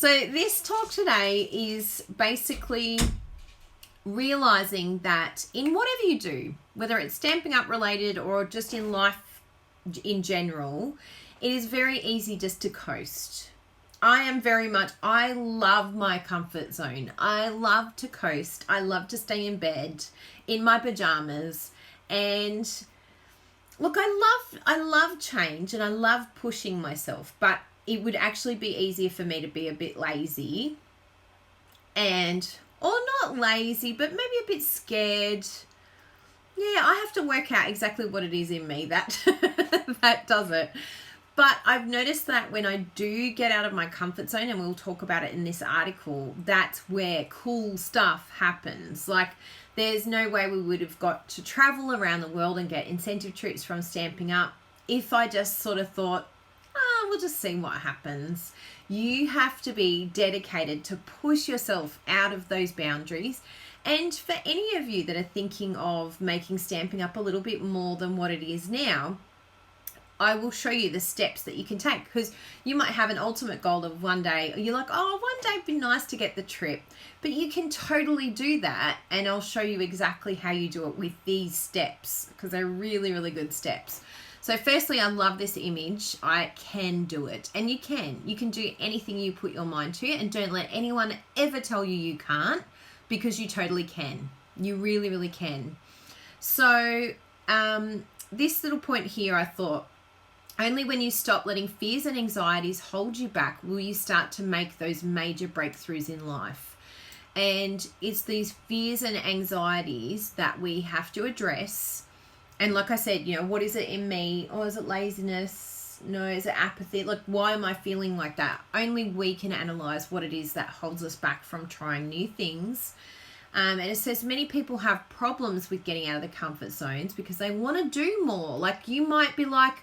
So this talk today is basically realizing that in whatever you do, whether it's Stampin' Up related or just in life in general, it is very easy just to coast. I love my comfort zone. I love to coast. I love to stay in bed in my pajamas. And look, I love change and I love pushing myself, but it would actually be easier for me to be a bit lazy or not lazy, but maybe a bit scared. Yeah, I have to work out exactly what it is in me that that does it. But I've noticed that when I do get out of my comfort zone, and we'll talk about it in this article, that's where cool stuff happens. Like, there's no way we would have got to travel around the world and get incentive trips from Stampin' Up if I just sort of thought, we'll just see what happens. You have to be dedicated to push yourself out of those boundaries. And for any of you that are thinking of making Stampin' Up a little bit more than what it is now, I will show you the steps that you can take, because you might have an ultimate goal of one day, you're like, one day it'd be nice to get the trip, but you can totally do that. And I'll show you exactly how you do it with these steps, because they're really, really good steps. So firstly, I love this image. I can do it. And you can do anything you put your mind to, and don't let anyone ever tell you you can't, because you totally can. You really, really can. So this little point here, I thought, only when you stop letting fears and anxieties hold you back will you start to make those major breakthroughs in life. And it's these fears and anxieties that we have to address. And like I said, what is it in me? Or is it laziness? No, is it apathy? Like, why am I feeling like that? Only we can analyze what it is that holds us back from trying new things. And it says many people have problems with getting out of the comfort zones because they want to do more. Like, you might be like,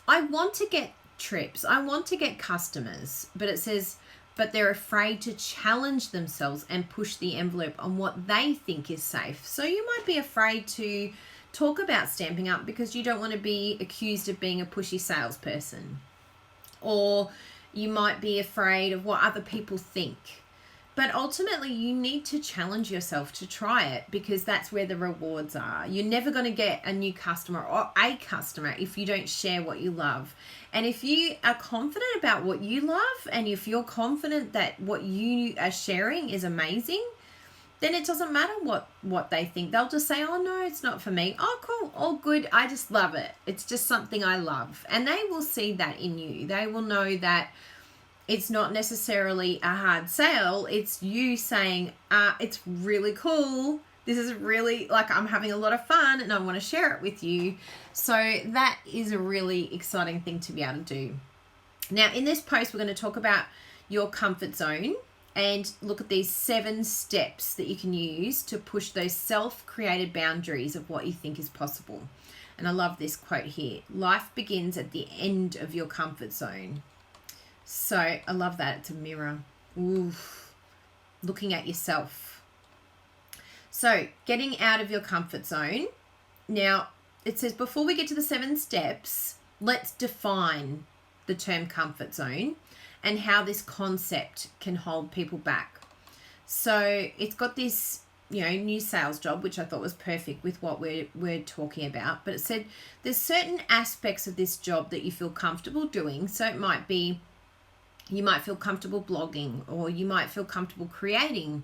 I want to get trips, I want to get customers, but it says, but they're afraid to challenge themselves and push the envelope on what they think is safe. So you might be afraid to talk about Stampin' Up because you don't want to be accused of being a pushy salesperson. Or you might be afraid of what other people think. But ultimately, you need to challenge yourself to try it, because that's where the rewards are. You're never going to get a new customer or a customer if you don't share what you love. And if you are confident about what you love, and if you're confident that what you are sharing is amazing, then it doesn't matter what they think. They'll just say, oh, no, it's not for me. Oh, cool. Oh, good. I just love it. It's just something I love. And they will see that in you. They will know that it's not necessarily a hard sale. It's you saying, it's really cool. This is really, like, I'm having a lot of fun and I want to share it with you. So that is a really exciting thing to be able to do. Now, in this post, we're going to talk about your comfort zone and look at these 7 steps that you can use to push those self-created boundaries of what you think is possible. And I love this quote here. Life begins at the end of your comfort zone. So I love that. It's a mirror. Oof. Looking at yourself. So getting out of your comfort zone. Now, it says before we get to the 7 steps, let's define the term comfort zone and how this concept can hold people back. So it's got this, new sales job, which I thought was perfect with what we're talking about. But it said there's certain aspects of this job that you feel comfortable doing. So it might be, you might feel comfortable blogging, or you might feel comfortable creating,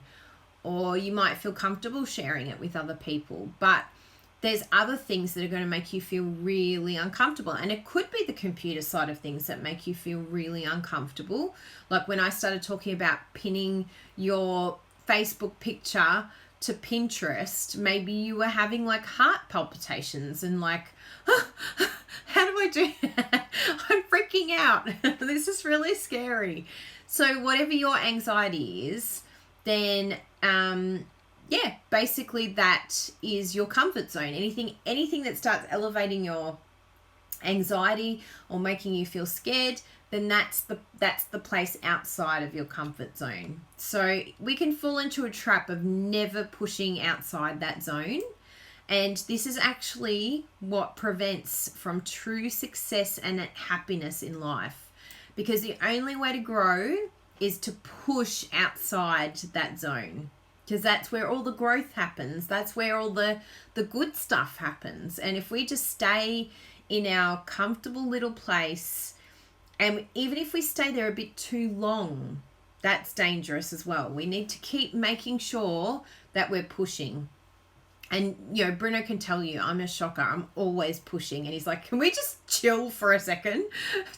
or you might feel comfortable sharing it with other people. But there's other things that are going to make you feel really uncomfortable. And it could be the computer side of things that make you feel really uncomfortable. Like when I started talking about pinning your Facebook picture to Pinterest, maybe you were having like heart palpitations and like, how do I do that? I'm freaking out. This is really scary. So whatever your anxiety is, then basically that is your comfort zone. Anything that starts elevating your anxiety or making you feel scared, then that's the place outside of your comfort zone. So we can fall into a trap of never pushing outside that zone. And this is actually what prevents from true success and happiness in life. Because the only way to grow is to push outside that zone, because that's where all the growth happens. That's where all the good stuff happens. And if we just stay in our comfortable little place, and even if we stay there a bit too long, that's dangerous as well. We need to keep making sure that we're pushing. And, you know, Bruno can tell you, I'm a shocker. I'm always pushing. And he's like, can we just chill for a second?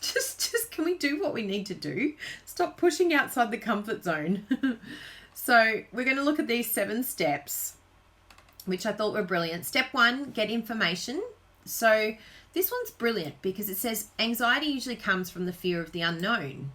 Just can we do what we need to do? Stop pushing outside the comfort zone. So we're going to look at these 7 steps, which I thought were brilliant. Step 1, get information. So this one's brilliant because it says anxiety usually comes from the fear of the unknown.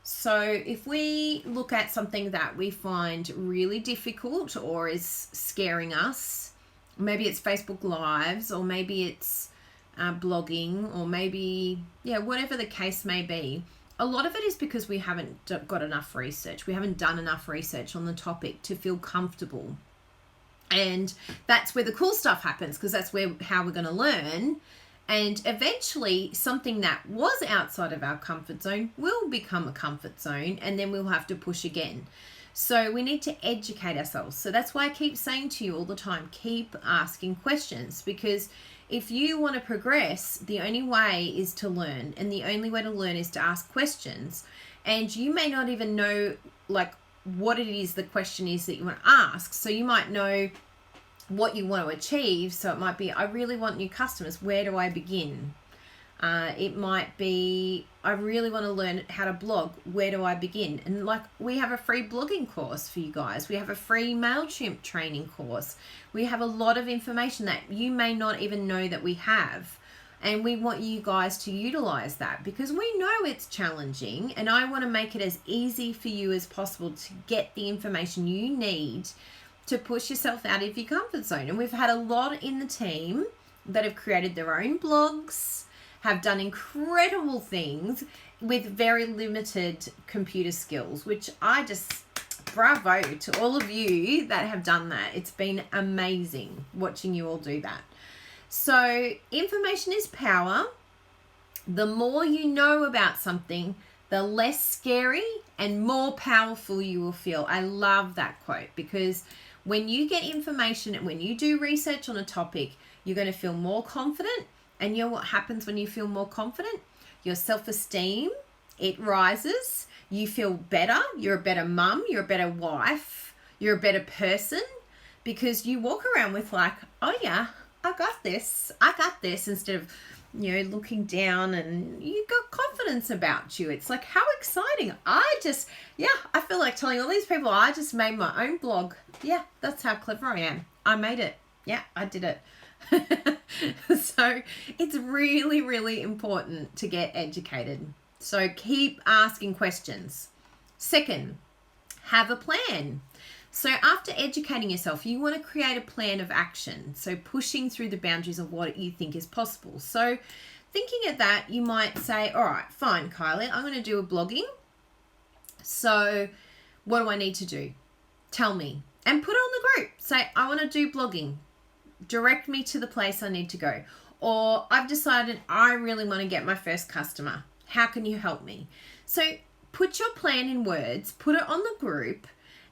So if we look at something that we find really difficult or is scaring us, maybe it's Facebook Lives, or maybe it's blogging, or maybe, whatever the case may be, a lot of it is because we haven't got enough research. We haven't done enough research on the topic to feel comfortable. And that's where the cool stuff happens, because that's how we're going to learn. And eventually something that was outside of our comfort zone will become a comfort zone, and then we'll have to push again. So we need to educate ourselves. So that's why I keep saying to you all the time, keep asking questions, because if you want to progress, the only way is to learn, and the only way to learn is to ask questions. And you may not even know like what it is the question is that you want to ask. So you might know what you want to achieve. So it might be, I really want new customers. Where do I begin? It might be, I really want to learn how to blog. Where do I begin? And like, we have a free blogging course for you guys. We have a free MailChimp training course. We have a lot of information that you may not even know that we have. And we want you guys to utilize that, because we know it's challenging, and I want to make it as easy for you as possible to get the information you need to push yourself out of your comfort zone. And we've had a lot in the team that have created their own blogs, have done incredible things with very limited computer skills, which I just, bravo to all of you that have done that. It's been amazing watching you all do that. So information is power. The more you know about something, the less scary and more powerful you will feel. I love that quote, because when you get information and when you do research on a topic, you're going to feel more confident. And you know what happens when you feel more confident? Your self-esteem, it rises. You feel better. You're a better mum. You're a better wife. You're a better person, because you walk around with like, oh yeah, I got this. I got this, instead of, you know, looking down, and you got confidence about you. It's like, how exciting. I feel like telling all these people, I just made my own blog. Yeah, that's how clever I am. I made it. Yeah, I did it. So it's really, really important to get educated. So keep asking questions. Second, have a plan. So after educating yourself, you want to create a plan of action. So pushing through the boundaries of what you think is possible. So thinking of that, you might say, all right, fine, Kylie, I'm going to do a blogging. So what do I need to do? Tell me. And put it on the group. Say, I want to do blogging. Direct me to the place I need to go. Or I've decided I really want to get my first customer. How can you help me? So put your plan in words, put it on the group,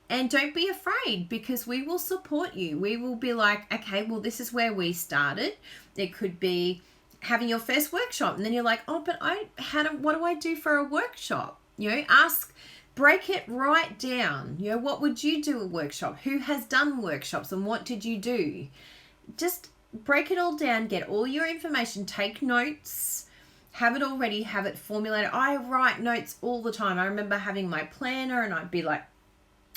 and don't be afraid, because we will support you. We will be like, okay, well, this is where we started. It could be having your first workshop, and then you're like, oh, but what do I do for a workshop? You know, break it right down. You know, what would you do a workshop? Who has done workshops, and what did you do? Just break it all down, get all your information, take notes, have it all ready, have it formulated. I write notes all the time. I remember having my planner, and I'd be like,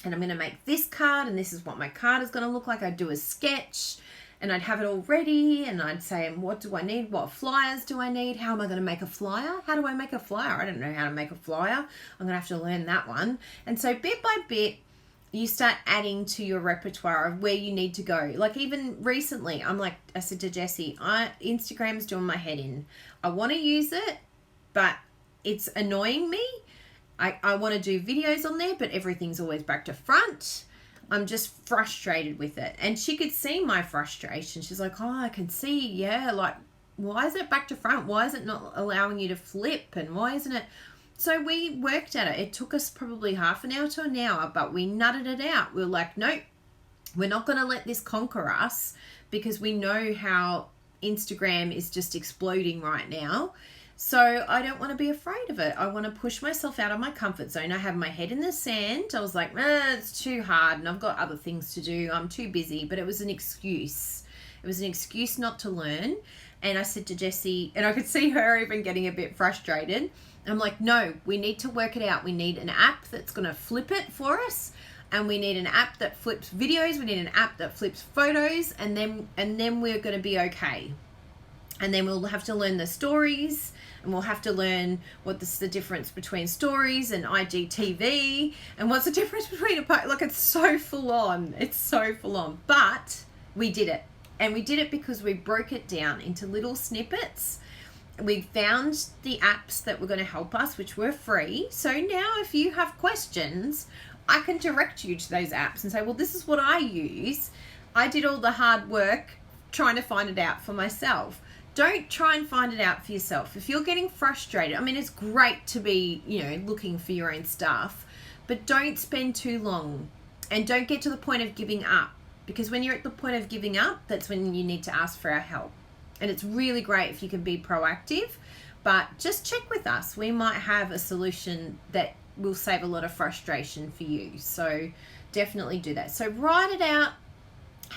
and I'm going to make this card, and this is what my card is going to look like. I'd do a sketch, and I'd have it all ready, and I'd say, what do I need? What flyers do I need? How am I going to make a flyer? How do I make a flyer? I don't know how to make a flyer. I'm going to have to learn that one. And so bit by bit, you start adding to your repertoire of where you need to go. Like even recently, I said to Jessie, Instagram's doing my head in. I want to use it, but it's annoying me. I want to do videos on there, but everything's always back to front. I'm just frustrated with it. And she could see my frustration. She's like, oh, I can see, yeah, like, why is it back to front? Why is it not allowing you to flip? And why isn't it? So we worked at it. It took us probably half an hour to an hour, but we nutted it out. We were like, nope, we're not going to let this conquer us, because we know how Instagram is just exploding right now. So I don't want to be afraid of it. I want to push myself out of my comfort zone. I have my head in the sand. I was like, it's too hard and I've got other things to do. I'm too busy. But it was an excuse. It was an excuse not to learn. And I said to Jessie, and I could see her even getting a bit frustrated. I'm like, no, we need to work it out. We need an app that's going to flip it for us. And we need an app that flips videos. We need an app that flips photos. And then we're going to be okay. And then we'll have to learn the stories, and we'll have to learn what's the difference between stories and IGTV, and what's the difference between a post. Look, it's so full on. It's so full on. But we did it. And we did it because we broke it down into little snippets. We found the apps that were going to help us, which were free. So now if you have questions, I can direct you to those apps and say, well, this is what I use. I did all the hard work trying to find it out for myself. Don't try and find it out for yourself. If you're getting frustrated, I mean, it's great to be, looking for your own stuff, but don't spend too long, and don't get to the point of giving up, because when you're at the point of giving up, that's when you need to ask for our help. And it's really great if you can be proactive, but just check with us. We might have a solution that will save a lot of frustration for you. So definitely do that. So write it out.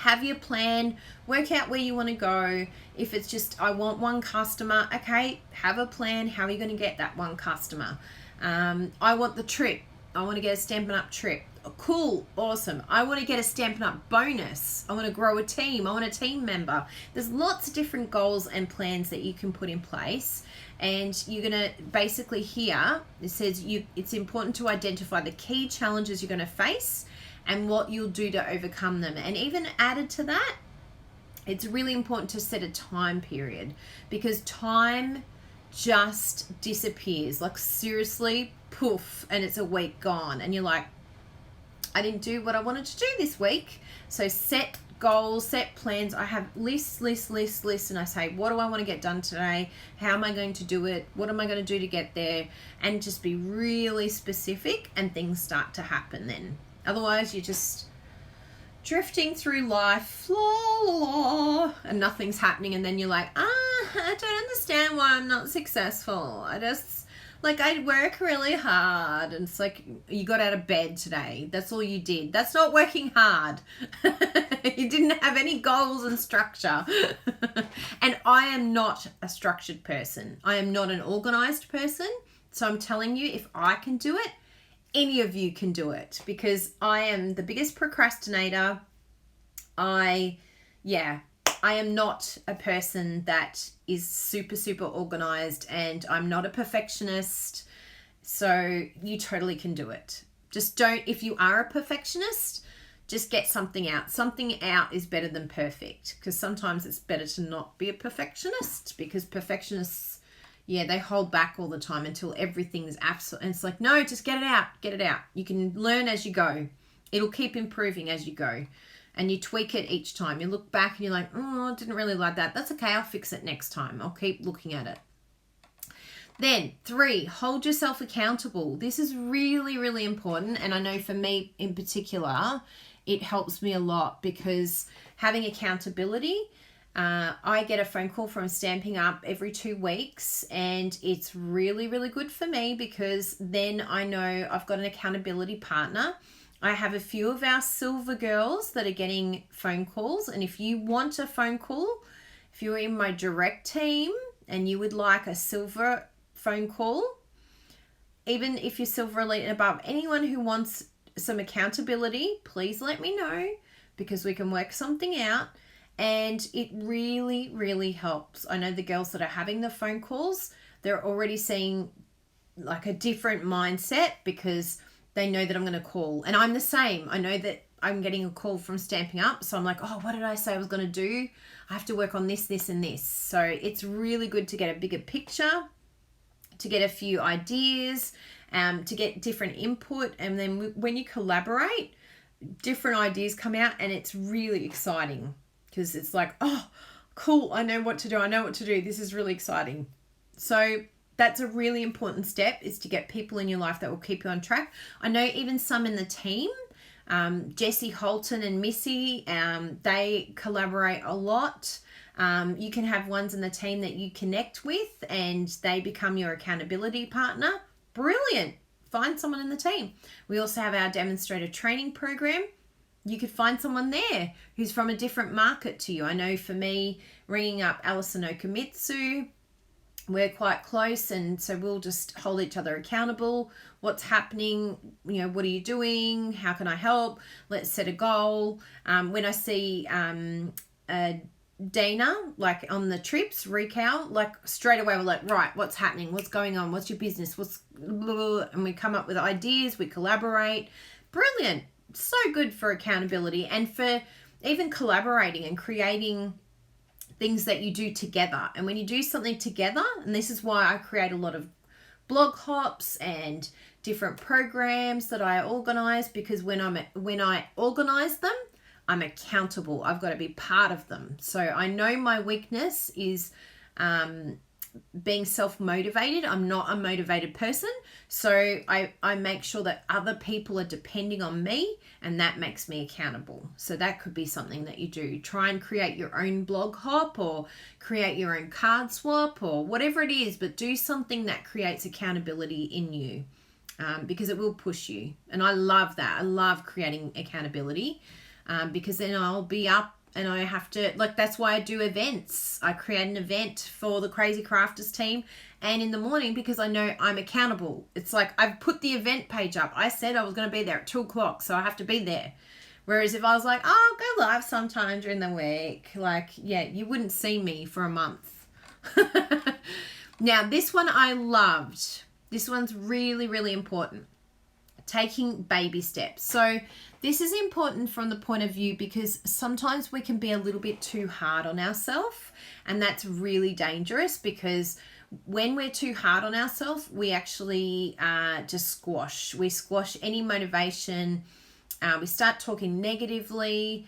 Have your plan, work out where you want to go. If it's just, I want one customer, okay, have a plan. How are you going to get that one customer? I want the trip. I want to get a Stampin' Up trip. Oh, cool, awesome. I want to get a Stampin' Up bonus. I want to grow a team. I want a team member. There's lots of different goals and plans that you can put in place. And you're going to basically here, it says it's important to identify the key challenges you're going to face and what you'll do to overcome them. And even added to that, it's really important to set a time period, because time just disappears. Like seriously, poof, and it's a week gone. And you're like, I didn't do what I wanted to do this week. So set goals, set plans. I have lists, and I say, what do I want to get done today? How am I going to do it? What am I going to do to get there? And just be really specific, and things start to happen then. Otherwise, you're just drifting through life, la, la, la, and nothing's happening. And then you're like, I don't understand why I'm not successful. I work really hard. And it's like, you got out of bed today. That's all you did. That's not working hard. You didn't have any goals and structure. And I am not a structured person. I am not an organized person. So I'm telling you, if I can do it, any of you can do it, because I am the biggest procrastinator. I am not a person that is super organized, and I'm not a perfectionist. So you totally can do it. Just don't, if you are a perfectionist, just get something out. Something out is better than perfect, because sometimes it's better to not be a perfectionist, because perfectionists, they hold back all the time until everything is absolute. And it's like, no, just get it out. You can learn as you go. It'll keep improving as you go. And you tweak it each time. You look back and you're like, I didn't really like that. That's okay. I'll fix it next time. I'll keep looking at it. Then 3, hold yourself accountable. This is really, really important. And I know for me in particular, it helps me a lot, because having accountability, I get a phone call from Stampin' Up every 2 weeks, and it's really, really good for me, because then I know I've got an accountability partner. I have a few of our silver girls that are getting phone calls, and if you want a phone call, if you're in my direct team and you would like a silver phone call, even if you're silver elite and above, anyone who wants some accountability, please let me know, because we can work something out. And it really, really helps. I know the girls that are having the phone calls, they're already seeing like a different mindset, because they know that I'm going to call. And I'm the same. I know that I'm getting a call from Stampin' Up. So I'm like, what did I say I was going to do? I have to work on this, this, and this. So it's really good to get a bigger picture, to get a few ideas, to get different input. And then when you collaborate, different ideas come out, and it's really exciting. Because it's like, cool, I know what to do. This is really exciting. So that's a really important step, is to get people in your life that will keep you on track. I know even some in the team, Jessie Holton and Missy, they collaborate a lot. You can have ones in the team that you connect with and they become your accountability partner. Brilliant. Find someone in the team. We also have our demonstrator training program. You could find someone there who's from a different market to you. I know for me, ringing up Alison Okamitsu, we're quite close, and so we'll just hold each other accountable. What's happening? You know, what are you doing? How can I help? Let's set a goal. When I see Dana, like on the trips, Recount, like straight away we're like, right, what's happening? What's going on? What's your business? And we come up with ideas, we collaborate. Brilliant. So good for accountability and for even collaborating and creating things that you do together. And when you do something together, and this is why I create a lot of blog hops and different programs that I organize, because when I organize them, I'm accountable. I've got to be part of them. So I know my weakness is being self-motivated. I'm not a motivated person. So I make sure that other people are depending on me, and that makes me accountable. So that could be something that you do. Try and create your own blog hop or create your own card swap or whatever it is, but do something that creates accountability in you, because it will push you. And I love that. I love creating accountability, because then I'll be up and I have to, like, that's why I do events. I create an event for the Crazy Crafters team and in the morning, because I know I'm accountable. It's like I've put the event page up. I said I was going to be there at 2 o'clock, so I have to be there. Whereas if I was like, oh, I'll go live sometime during the week, like, yeah, you wouldn't see me for a month. Now, this one I loved. This one's really, really important. Taking baby steps. So this is important from the point of view because sometimes we can be a little bit too hard on ourselves, and that's really dangerous, because when we're too hard on ourselves, we actually just squash. We squash any motivation. We start talking negatively.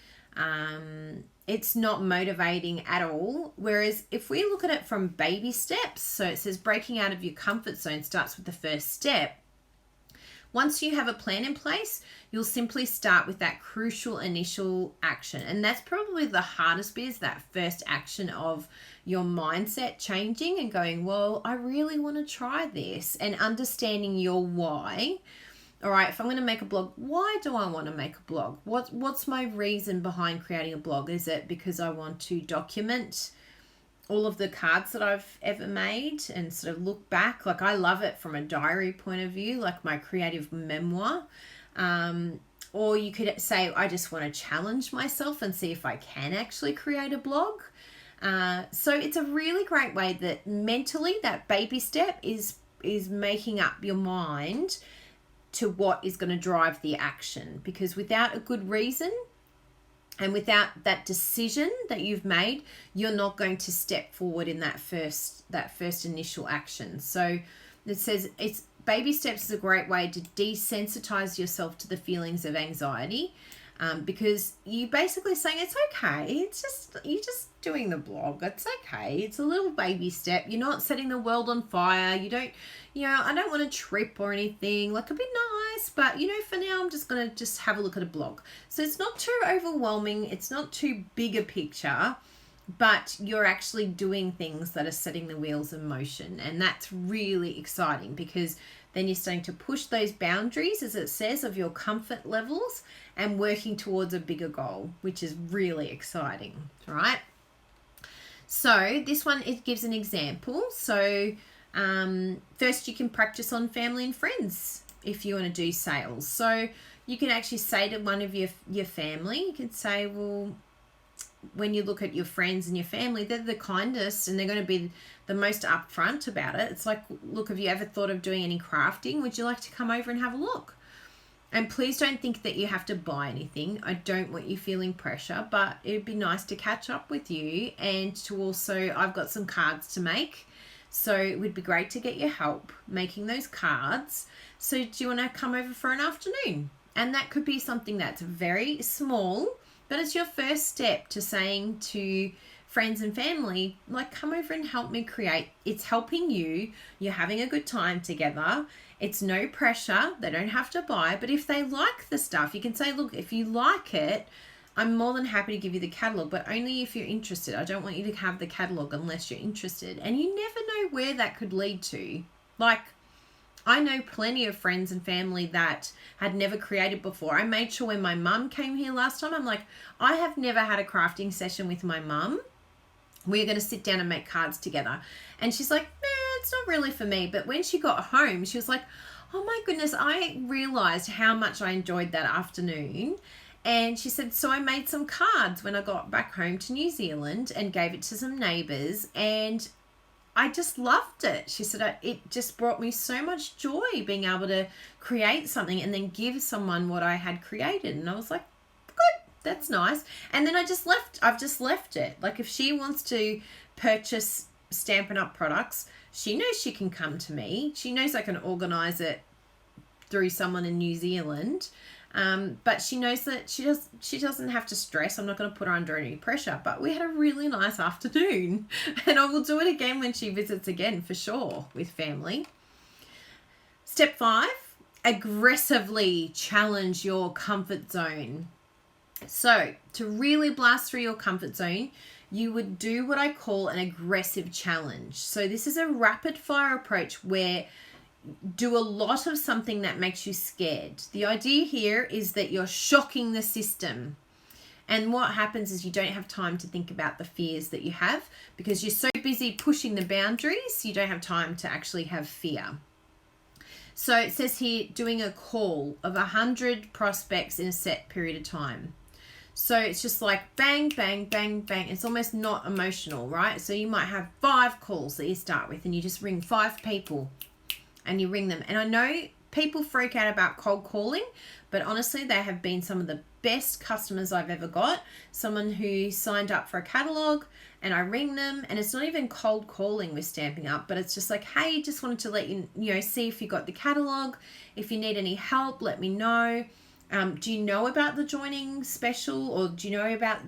It's not motivating at all. Whereas if we look at it from baby steps, so it says breaking out of your comfort zone starts with the first step. Once you have a plan in place, you'll simply start with that crucial initial action. And that's probably the hardest bit, is that first action of your mindset changing and going, well, I really want to try this, and understanding your why. All right, if I'm going to make a blog, why do I want to make a blog? What's my reason behind creating a blog? Is it because I want to document all of the cards that I've ever made and sort of look back? Like, I love it from a diary point of view, like my creative memoir. Or you could say, I just want to challenge myself and see if I can actually create a blog. So it's a really great way that mentally, that baby step is making up your mind to what is going to drive the action. Because without a good reason, and without that decision that you've made, you're not going to step forward in that first initial action. So it says it's baby steps is a great way to desensitize yourself to the feelings of anxiety, because you basically saying it's okay. You're just doing the blog. It's okay. It's a little baby step. You're not setting the world on fire. You don't, I don't want to trip or anything. Like, it'd be nice, but for now I'm just going to have a look at a blog. So it's not too overwhelming. It's not too big a picture, but you're actually doing things that are setting the wheels in motion. And that's really exciting, because then you're starting to push those boundaries, as it says, of your comfort levels and working towards a bigger goal, which is really exciting, right? So this one, it gives an example. So first you can practice on family and friends if you want to do sales. So you can actually say to one of your family, you can say, well, when you look at your friends and your family, they're the kindest and they're going to be the most upfront about it. It's like, look, have you ever thought of doing any crafting? Would you like to come over and have a look? And please don't think that you have to buy anything. I don't want you feeling pressure, but it'd be nice to catch up with you, and to also, I've got some cards to make. So it would be great to get your help making those cards. So do you want to come over for an afternoon? And that could be something that's very small, but it's your first step to saying to friends and family, like, come over and help me create. It's helping you. You're having a good time together. It's no pressure. They don't have to buy. But if they like the stuff, you can say, look, if you like it, I'm more than happy to give you the catalogue, but only if you're interested. I don't want you to have the catalogue unless you're interested. And you never know where that could lead to. Like, I know plenty of friends and family that had never created before. I made sure when my mum came here last time, I'm like, I have never had a crafting session with my mum. We're going to sit down and make cards together. And she's like, nah, it's not really for me. But when she got home, she was like, oh my goodness, I realized how much I enjoyed that afternoon. And she said, so I made some cards when I got back home to New Zealand and gave it to some neighbours, and I just loved it. She said, it just brought me so much joy being able to create something and then give someone what I had created. And I was like, good, that's nice. And then I've just left it. Like, if she wants to purchase Stampin' Up products, she knows she can come to me. She knows I can organise it through someone in New Zealand. But she knows that she doesn't have to stress. I'm not going to put her under any pressure, but we had a really nice afternoon, and I will do it again when she visits again for sure with family. Step 5, aggressively challenge your comfort zone. So to really blast through your comfort zone, you would do what I call an aggressive challenge. So this is a rapid fire approach where do a lot of something that makes you scared. The idea here is that you're shocking the system. And what happens is you don't have time to think about the fears that you have because you're so busy pushing the boundaries, you don't have time to actually have fear. So it says here, doing a call of 100 prospects in a set period of time. So it's just like bang, bang, bang, bang. It's almost not emotional, right? So you might have 5 calls that you start with and you just ring 5 people. And you ring them. And I know people freak out about cold calling, but honestly, they have been some of the best customers I've ever got. Someone who signed up for a catalogue and I ring them, and it's not even cold calling with Stampin' Up, but it's just like, hey, just wanted to let you know, see if you got the catalogue. If you need any help, let me know. Do you know about the joining special, or do you know about,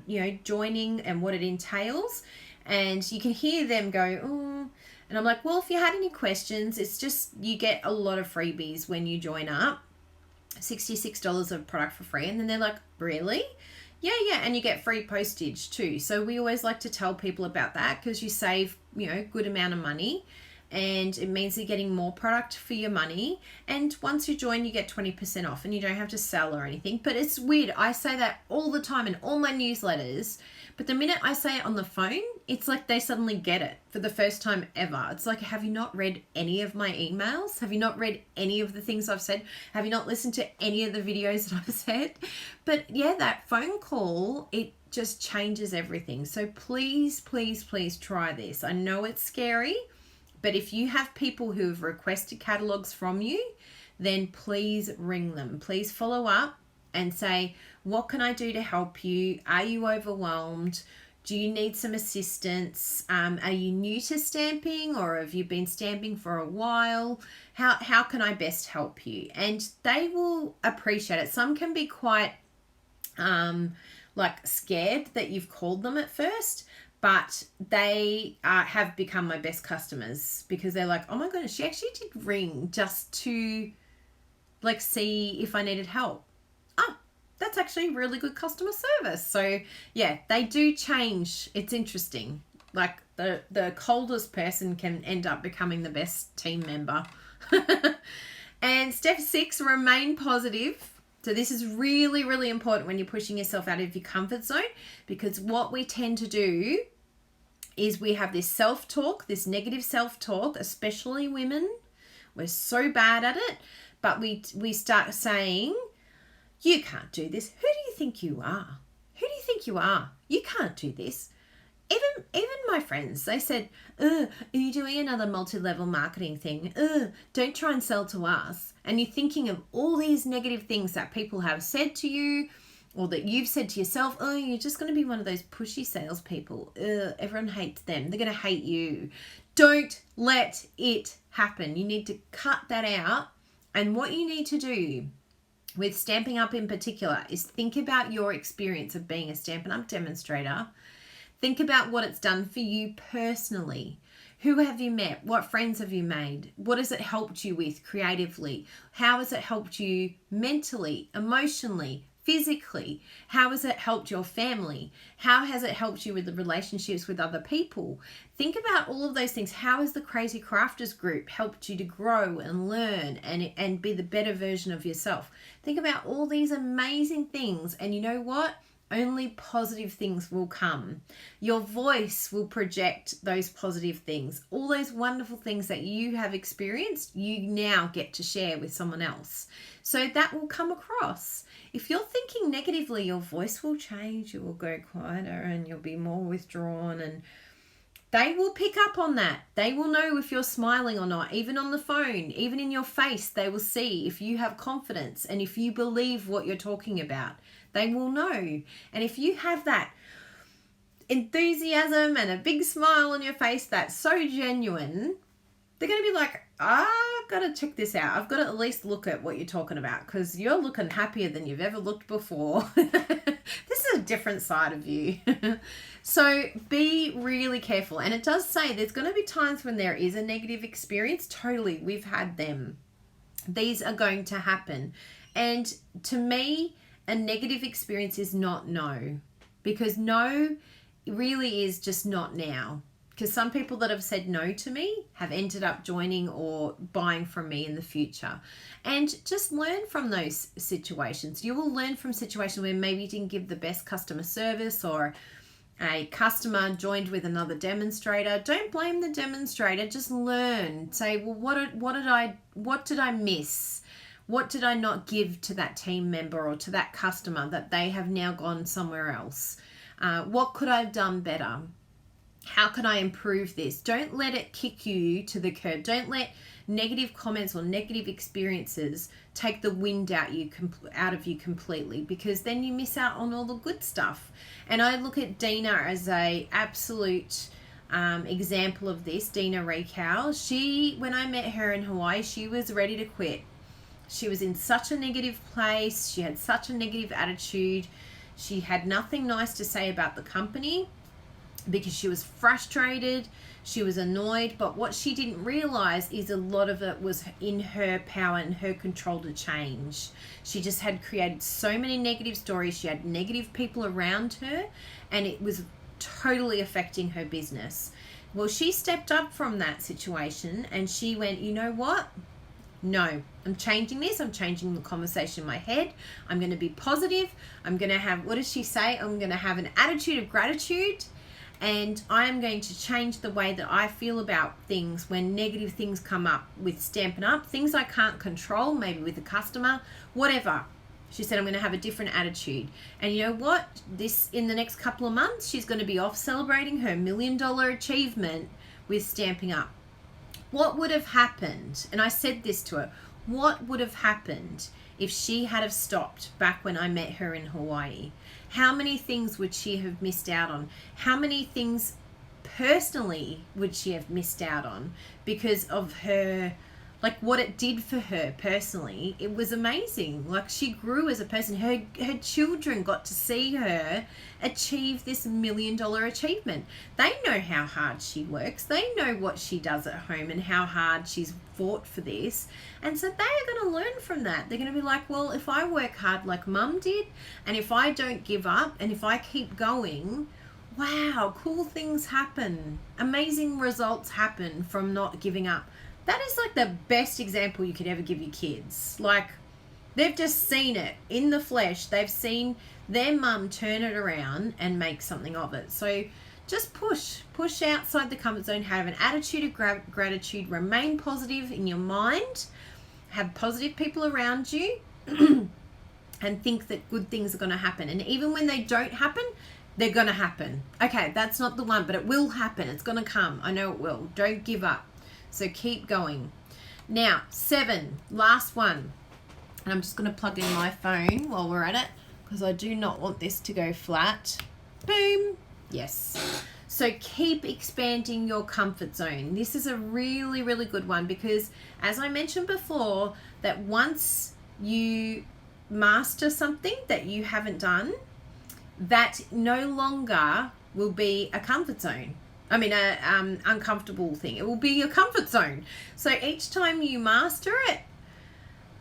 joining and what it entails? And you can hear them go, oh. And I'm like, well, if you had any questions, it's just you get a lot of freebies when you join up. $66 of product for free. And then they're like, really? Yeah. And you get free postage too. So we always like to tell people about that because you save, good amount of money. And it means you're getting more product for your money. And once you join, you get 20% off and you don't have to sell or anything. But it's weird. I say that all the time in all my newsletters. But the minute I say it on the phone, it's like they suddenly get it for the first time ever. It's like, have you not read any of my emails? Have you not read any of the things I've said? Have you not listened to any of the videos that I've said? But yeah, that phone call, it just changes everything. So please, please, please try this. I know it's scary, but if you have people who have requested catalogs from you, then please ring them. Please follow up and say, what can I do to help you? Are you overwhelmed? Do you need some assistance? Are you new to stamping, or have you been stamping for a while? How can I best help you? And they will appreciate it. Some can be quite scared that you've called them at first, but they have become my best customers because they're like, oh my goodness, she actually did ring just to see if I needed help. That's actually really good customer service. So yeah, they do change. It's interesting. Like the coldest person can end up becoming the best team member. And step 6, remain positive. So this is really, really important when you're pushing yourself out of your comfort zone, because what we tend to do is we have this self-talk, this negative self-talk, especially women. We're so bad at it, but we start saying, you can't do this. Who do you think you are? Who do you think you are? You can't do this. Even my friends, they said, are you doing another multi-level marketing thing? Don't try and sell to us. And you're thinking of all these negative things that people have said to you, or that you've said to yourself. You're just going to be one of those pushy salespeople. Everyone hates them. They're going to hate you. Don't let it happen. You need to cut that out. And what you need to do with Stampin' Up in particular is think about your experience of being a Stampin' Up demonstrator. Think about what it's done for you personally. Who have you met? What friends have you made? What has it helped you with creatively? How has it helped you mentally, emotionally, physically? How has it helped your family? How has it helped you with the relationships with other people? Think about all of those things. How has the Crazy Crafters group helped you to grow and learn and be the better version of yourself? Think about all these amazing things, and you know what? Only positive things will come. Your voice will project those positive things. All those wonderful things that you have experienced, you now get to share with someone else. So that will come across. If you're thinking negatively, your voice will change. You will go quieter and you'll be more withdrawn, and they will pick up on that. They will know if you're smiling or not, even on the phone, even in your face. They will see if you have confidence and if you believe what you're talking about. They will know. And if you have that enthusiasm and a big smile on your face that's so genuine, they're going to be like, I've got to check this out. I've got to at least look at what you're talking about, because you're looking happier than you've ever looked before. This is a different side of you. So be really careful. And it does say there's going to be times when there is a negative experience. Totally. We've had them. These are going to happen. And to me, a negative experience is not no, because no really is just not now. Because some people that have said no to me have ended up joining or buying from me in the future. And just learn from those situations. You will learn from situations where maybe you didn't give the best customer service, or a customer joined with another demonstrator. Don't blame the demonstrator. Just learn. Say, well, what did I miss? What did I not give to that team member or to that customer that they have now gone somewhere else? What could I have done better? How can I improve this? Don't let it kick you to the curb. Don't let negative comments or negative experiences take the wind out of you completely, because then you miss out on all the good stuff. And I look at Dina as a absolute example of this. Dina Reikow. When I met her in Hawaii, she was ready to quit. She was in such a negative place. She had such a negative attitude. She had nothing nice to say about the company because she was frustrated. She was annoyed. But what she didn't realize is a lot of it was in her power and her control to change. She just had created so many negative stories. She had negative people around her, and it was totally affecting her business. Well, she stepped up from that situation and she went, you know what? No, I'm changing this. I'm changing the conversation in my head. I'm going to be positive. I'm going to have, what does she say? I'm going to have an attitude of gratitude, and I'm going to change the way that I feel about things when negative things come up with Stampin' Up, things I can't control, maybe with a customer, whatever. She said, I'm going to have a different attitude. And you know what? In the next couple of months, she's going to be off celebrating her $1 million achievement with Stampin' Up. What would have happened, and I said this to her, what would have happened if she had have stopped back when I met her in Hawaii? How many things would she have missed out on? How many things personally would she have missed out on because of her, like what it did for her personally? It was amazing. Like, she grew as a person. Her children got to see her achieve this $1 million achievement. They know how hard she works. They know what she does at home and how hard she's fought for this. And so they are going to learn from that. They're going to be like, well, if I work hard like Mum did, and if I don't give up, and if I keep going, wow, cool things happen. Amazing results happen from not giving up. That is like the best example you could ever give your kids. Like, they've just seen it in the flesh. They've seen their mum turn it around and make something of it. So just push outside the comfort zone. Have an attitude of gratitude. Remain positive in your mind. Have positive people around you and think that good things are going to happen. And even when they don't happen, they're going to happen. Okay, that's not the one, but it will happen. It's going to come. I know it will. Don't give up. So keep going. Now, 7, last one. And I'm just going to plug in my phone while we're at it, because I do not want this to go flat. Boom. Yes. So keep expanding your comfort zone. This is a really, really good one, because as I mentioned before, that once you master something that you haven't done, that no longer will be a comfort zone. I mean, a uncomfortable thing. It will be your comfort zone. So each time you master it,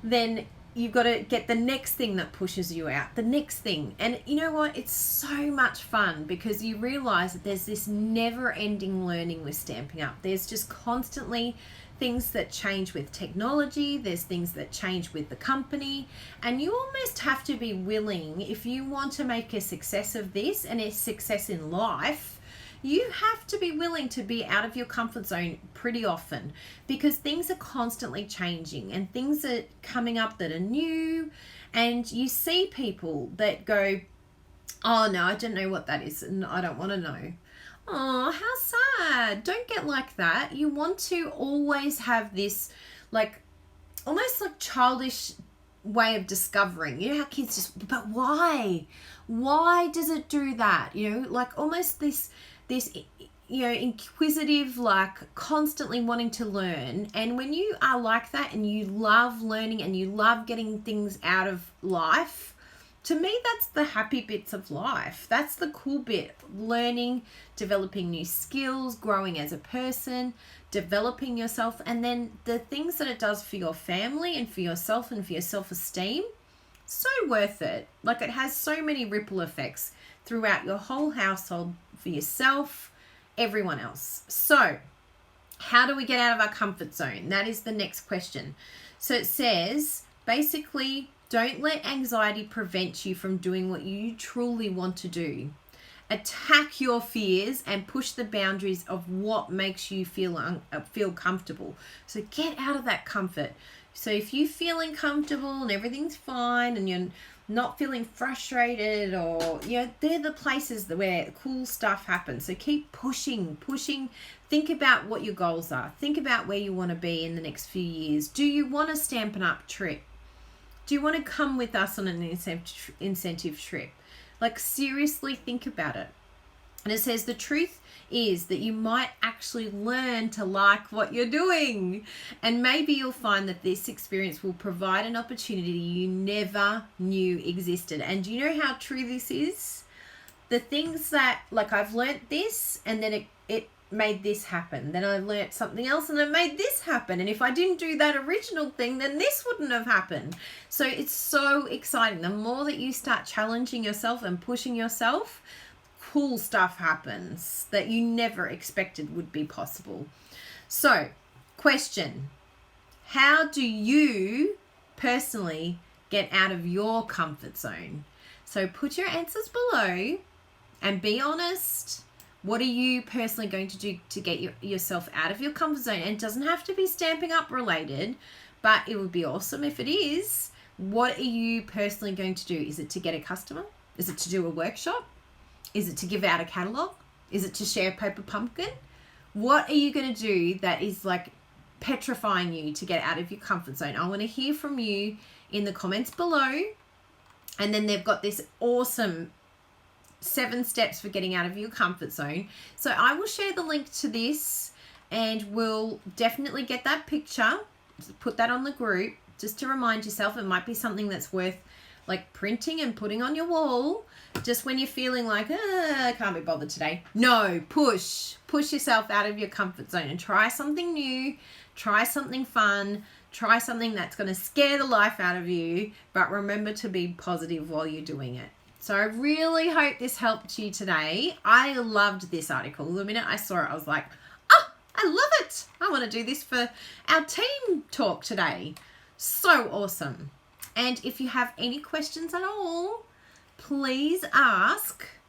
then you've got to get the next thing that pushes you out, the next thing. And you know what? It's so much fun because you realize that there's this never-ending learning with Stamping Up. There's just constantly things that change with technology. There's things that change with the company. And you almost have to be willing, if you want to make a success of this and a success in life, you have to be willing to be out of your comfort zone pretty often because things are constantly changing and things are coming up that are new. And you see people that go, oh no, I don't know what that is and I don't want to know. Oh, how sad. Don't get like that. You want to always have this like almost like childish way of discovering. You know how kids just, but why? Why does it do that? You know, like almost this, you know, inquisitive, like constantly wanting to learn. And when you are like that and you love learning and you love getting things out of life, to me, that's the happy bits of life. That's the cool bit. Learning, developing new skills, growing as a person, developing yourself, and then the things that it does for your family and for yourself and for your self-esteem, so worth it. Like it has so many ripple effects throughout your whole household, for yourself, everyone else. So how do we get out of our comfort zone? That is the next question. So it says, basically, don't let anxiety prevent you from doing what you truly want to do. Attack your fears and push the boundaries of what makes you feel comfortable. So get out of that comfort. So if you're feeling comfortable and everything's fine and you're not feeling frustrated, or you know, they're the places where cool stuff happens. So keep pushing. Think about what your goals are. Think about where you want to be in the next few years. Do you want a Stampin' Up trip? Do you want to come with us on an incentive trip? Like seriously think about it. And it says the truth is that you might actually learn to like what you're doing. And maybe you'll find that this experience will provide an opportunity you never knew existed. And do you know how true this is? The things that, like I've learnt this and then it made this happen. Then I learnt something else and it made this happen. And if I didn't do that original thing, then this wouldn't have happened. So it's so exciting. The more that you start challenging yourself and pushing yourself, cool stuff happens that you never expected would be possible. So, question, how do you personally get out of your comfort zone? So put your answers below and be honest. What are you personally going to do to get yourself out of your comfort zone? And it doesn't have to be Stamping Up related, but it would be awesome if it is. What are you personally going to do? Is it to get a customer? Is it to do a workshop? Is it to give out a catalog? Is it to share Paper Pumpkin? What are you going to do that is like petrifying you to get out of your comfort zone? I want to hear from you in the comments below. And then they've got this awesome 7 steps for getting out of your comfort zone. So I will share the link to this and we'll definitely get that picture, put that on the group just to remind yourself. It might be something that's worth like printing and putting on your wall just when you're feeling like, I can't be bothered today. No, push yourself out of your comfort zone and try something new, try something fun, try something that's going to scare the life out of you, but remember to be positive while you're doing it. So I really hope this helped you today. I loved this article. The minute I saw it, I was like, oh, I love it. I want to do this for our team talk today. So awesome. And if you have any questions at all, please ask.